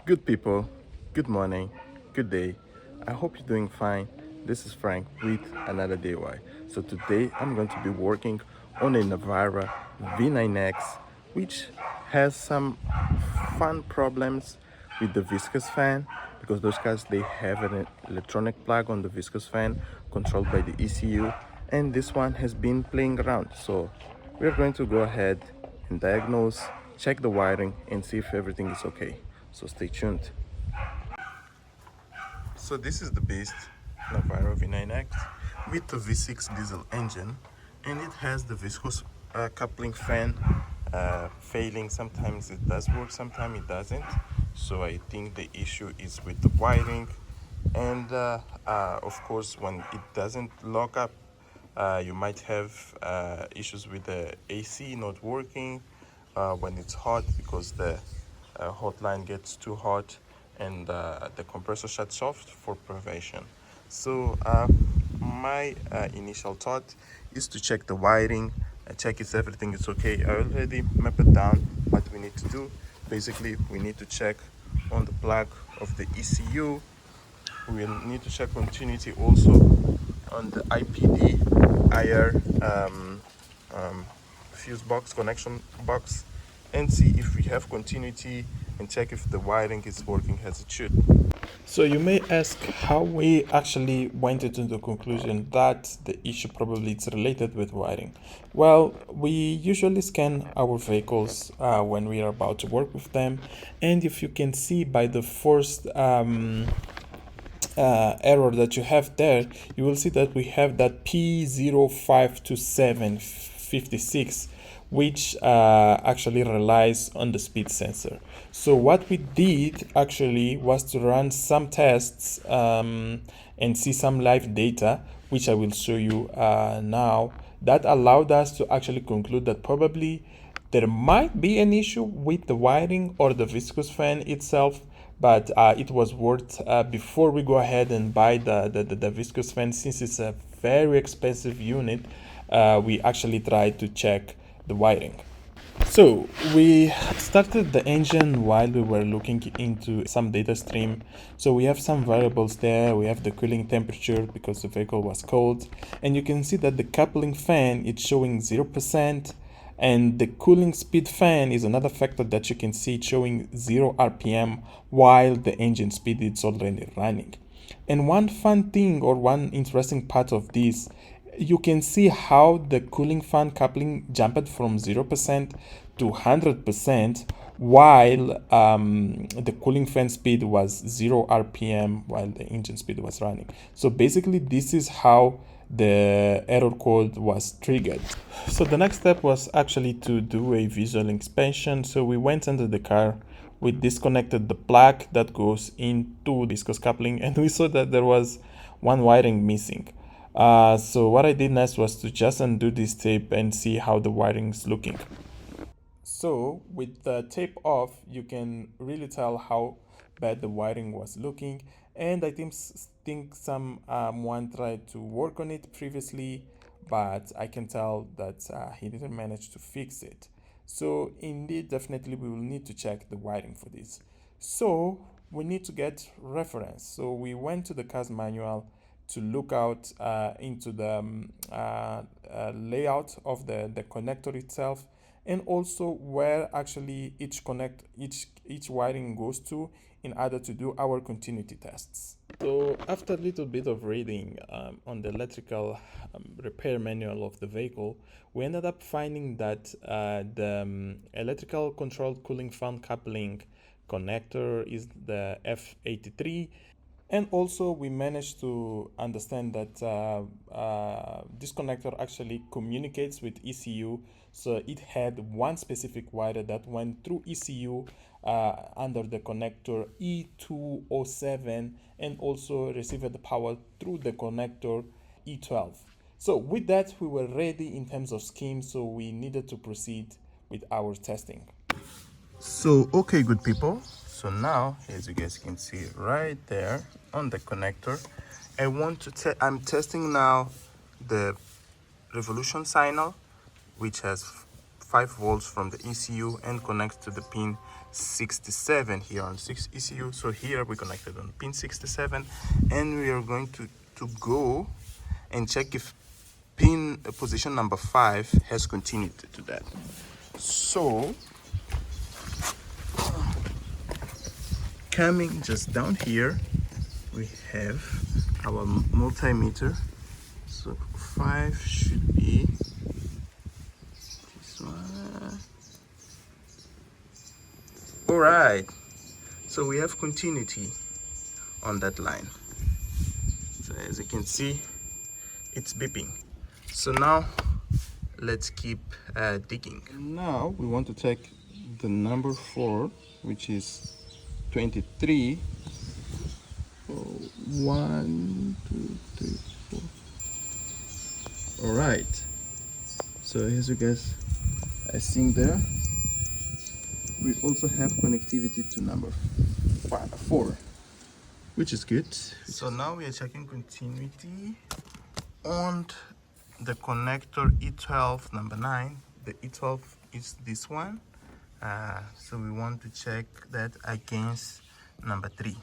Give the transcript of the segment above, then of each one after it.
Good people, good morning, good day. I hope you're doing fine. This is Frank with another DIY. So today I'm going to be working on a Navara V9X, which has some fun problems with the viscous fan because those guys they have an electronic plug on the viscous fan controlled by the ECU, and this one has been playing around. So we're going to go ahead and diagnose, check the wiring, and see if everything is okay. So stay tuned. So this is the beast Navara V9X with the V6 diesel engine, and it has the viscous coupling fan failing. Sometimes it does work, sometimes it doesn't. So I think the issue is with the wiring, and of course when it doesn't lock up, you might have issues with the AC not working when it's hot because the hotline gets too hot and the compressor shuts off for prevention. So my initial thought is to check the wiring, check if everything is okay. I already mapped it down what we need to do. Basically, we need to check on the plug of the ECU. We need to check continuity also on the IPD IR fuse box, connection box, and see if we have continuity and check if the wiring is working as it should. So you may ask how we actually went into the conclusion that the issue probably is related with wiring. Well, we usually scan our vehicles when we are about to work with them, and if you can see by the first error that you have there, you will see that we have that P0527 which actually relies on the speed sensor. So what we did actually was to run some tests and see some live data, which I will show you now, that allowed us to actually conclude that probably there might be an issue with the wiring or the viscous fan itself, but it was worth before we go ahead and buy the viscous fan, since it's a very expensive unit. We actually tried to check the wiring. So we started the engine while we were looking into some data stream. So we have some variables there. We have the cooling temperature because the vehicle was cold, and you can see that the coupling fan it's showing 0%, and the cooling speed fan is another factor that you can see showing 0 RPM while the engine speed is already running. And one fun thing or one interesting part of this, you can see how the cooling fan coupling jumped from 0% to 100% while the cooling fan speed was 0 RPM while the engine speed was running. So basically this is how the error code was triggered. So the next step was actually to do a visual inspection. So we went under the car, we disconnected the plug that goes into viscous coupling, and we saw that there was one wiring missing. So what I did next was to just undo this tape and see how the wiring is looking. So with the tape off, you can really tell how bad the wiring was looking, and I think someone tried to work on it previously, but I can tell that he didn't manage to fix it. So indeed, definitely we will need to check the wiring for this. So we need to get reference. So we went to the car's manual to look out into the layout of the connector itself, and also where actually each wiring goes to in order to do our continuity tests. So after a little bit of reading on the electrical repair manual of the vehicle, we ended up finding that the electrical controlled cooling fan coupling connector is the F83. And also we managed to understand that this connector actually communicates with ECU. So it had one specific wire that went through ECU under the connector E207, and also received the power through the connector E12. So with that, we were ready in terms of scheme, so we needed to proceed with our testing. So okay, good people, so now as you guys can see right there on the connector, I'm testing now the revolution signal, which has 5 volts from the ECU and connects to the pin 67 here on 6 ECU. So here we connected on pin 67, and we are going to go and check if pin position number 5 has continuity to that. So coming just down here, we have our multimeter. So 5 should be this one. All right, so we have continuity on that line. So as you can see, it's beeping. So now let's keep digging. Now we want to take the number 4, which is 23. So 1, 2, 3, 4. All right, so as you guys are seeing there, we also have connectivity to number 4, which is good. So now we are checking continuity on the connector E12 number 9. The E12 is this one. So we want to check that against number 3.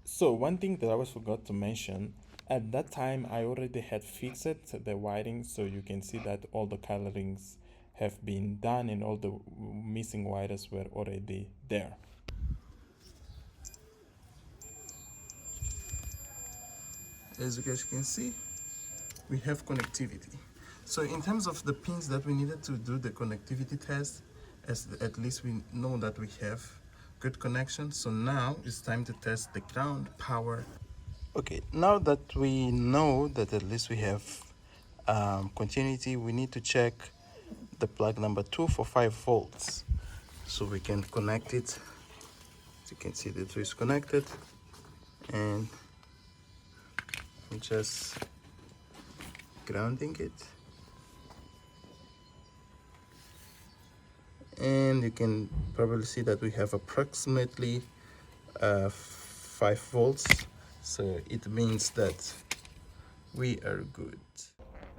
So one thing that I was forgot to mention, at that time I already had fixed the wiring, so you can see that all the colorings have been done and all the missing wires were already there. As you guys can see, we have connectivity. So in terms of the pins that we needed to do the connectivity test, at least we know that we have good connection. So now it's time to test the ground power. Okay, now that we know that at least we have continuity, we need to check the plug number 2 for 5 volts. So we can connect it. As you can see, the 2 is connected, and I'm just grounding it. And you can probably see that we have approximately 5 volts. So it means that we are good.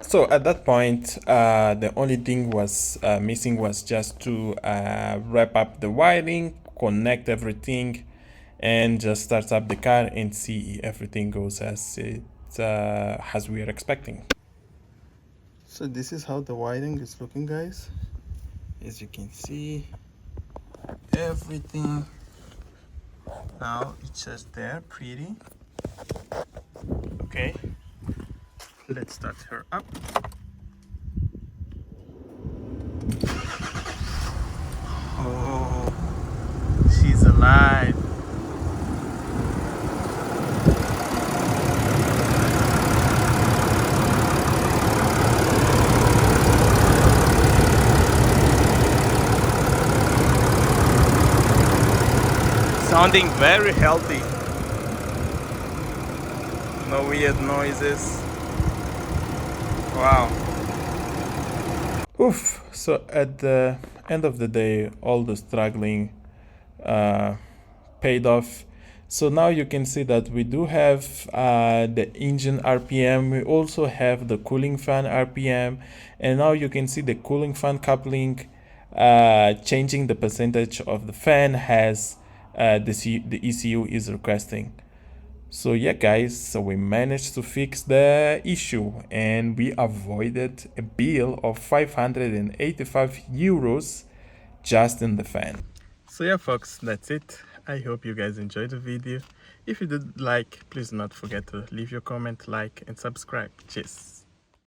So at that point, the only thing was missing was just to wrap up the wiring, connect everything, and just start up the car and see if everything goes as we are expecting. So this is how the wiring is looking, guys. As you can see, everything now it's just there, pretty. Okay, let's start her up. Oh, she's alive. Sounding very healthy. No weird noises. Wow. Oof. So at the end of the day, all the struggling paid off. So now you can see that we do have the engine RPM. We also have the cooling fan RPM, and now you can see the cooling fan coupling changing the percentage of the fan as the ECU is requesting. So yeah, guys, so we managed to fix the issue and we avoided a bill of 585 euros just in the fan. So yeah, folks, that's it. I hope you guys enjoyed the video. If you did like, please do not forget to leave your comment, like, and subscribe. Cheers.